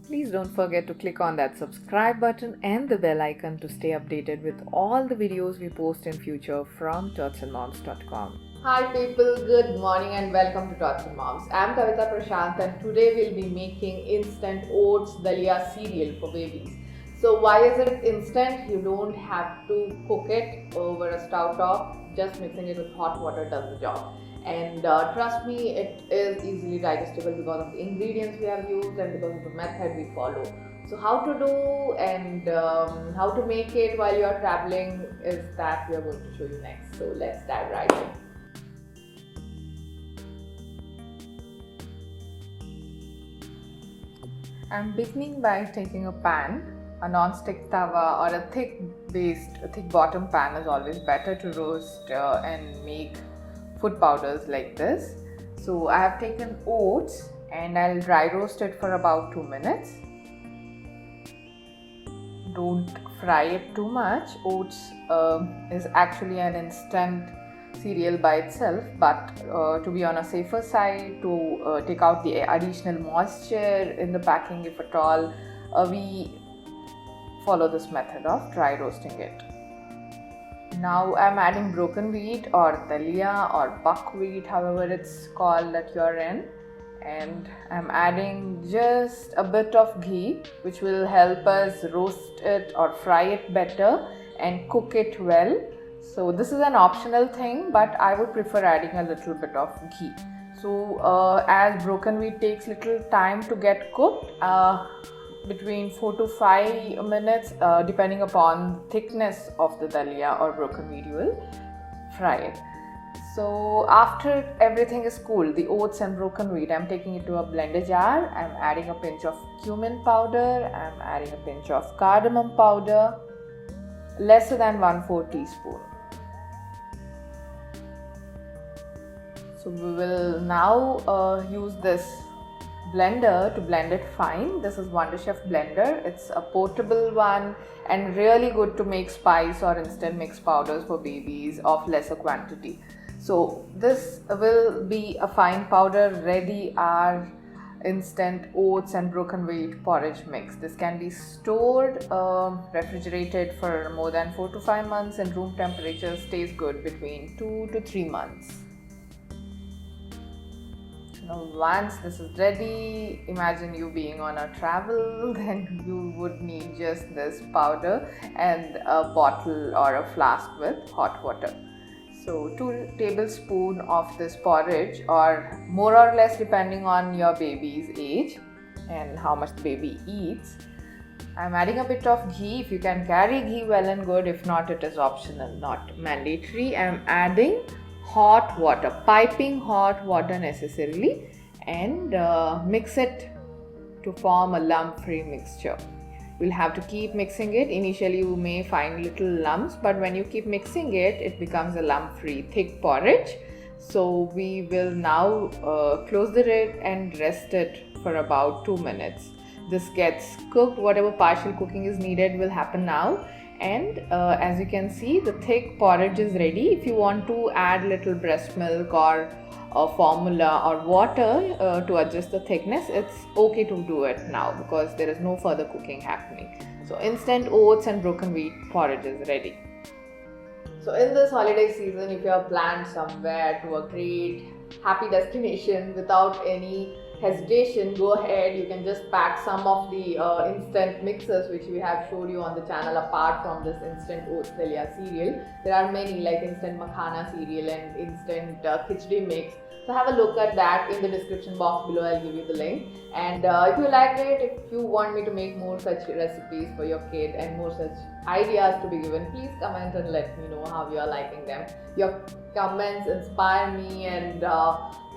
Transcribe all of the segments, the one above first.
Please don't forget to click on that subscribe button and the bell icon to stay updated with all the videos we post in future from totsandmoms.com. Hi people, good morning and welcome to Tots and Moms. I'm Kavita Prashant and today we'll be making instant oats dalia cereal for babies. So why is it instant? You don't have to cook it over a stove top. Just mixing it with hot water does the job. And trust me, it is easily digestible because of the ingredients we have used and because of the method we follow. So how to do and how to make it while you are traveling is that we are going to show you next. So let's dive right in. I'm beginning by taking a pan. A non-stick tawa or a thick bottom pan is always better to roast and make food powders like this. So I have taken oats and I'll dry roast it for about 2 minutes. Don't fry it too much. Oats is actually an instant cereal by itself, but to be on a safer side, to take out the additional moisture in the packing if at all, we follow this method of dry roasting it. Now I'm adding broken wheat or dalia or buckwheat, however it's called that you're in, and I'm adding just a bit of ghee, which will help us roast it or fry it better and cook it well. So this is an optional thing, but I would prefer adding a little bit of ghee. So as broken wheat takes little time to get cooked, between 4 to 5 minutes, depending upon thickness of the dalia or broken wheat, you will fry it. So after everything is cooled, the oats and broken wheat, I'm taking it to a blender jar. I'm adding a pinch of cumin powder. I'm adding a pinch of cardamom powder, lesser than 1/4 teaspoon. So we will now use this blender to blend it fine. This is Wonder Chef blender. It's a portable one and really good to make spice or instant mix powders for babies of lesser quantity. So this will be a fine powder ready our instant oats and broken wheat porridge mix. This can be stored, refrigerated for more than 4 to 5 months, and room temperature stays good between 2 to 3 months. Now once this is ready, imagine you being on a travel, then you would need just this powder and a bottle or a flask with hot water. So 2 tablespoons of this porridge, or more or less depending on your baby's age and how much the baby eats. I'm adding a bit of ghee. If you can carry ghee, well and good. If not, it is optional, not mandatory. I'm adding hot water, piping hot water necessarily, and mix it to form a lump-free mixture. You'll have to keep mixing it. Initially you may find little lumps, but when you keep mixing it, it becomes a lump-free thick porridge. So we will now close the lid and rest it for about 2 minutes. This gets cooked. Whatever partial cooking is needed will happen now. And as you can see, the thick porridge is ready. If you want to add little breast milk or formula or water to adjust the thickness, it's okay to do it now because there is no further cooking happening. So instant oats and broken wheat porridge is ready. So in this holiday season, if you have planned somewhere to a great happy destination without any hesitation, go ahead. You can just pack some of the instant mixes which we have showed you on the channel. Apart from this instant oats dalia cereal, there are many like instant makhana cereal and instant khichdi mix. So have a look at that in the description box below. I'll give you the link. And if you liked it, if you want me to make more such recipes for your kid and more such ideas to be given, please comment and let me know how you are liking them. Your comments inspire me and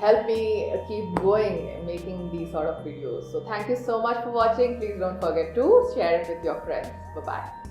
help me keep going making these sort of videos. So thank you so much for watching. Please don't forget to share it with your friends. Bye bye.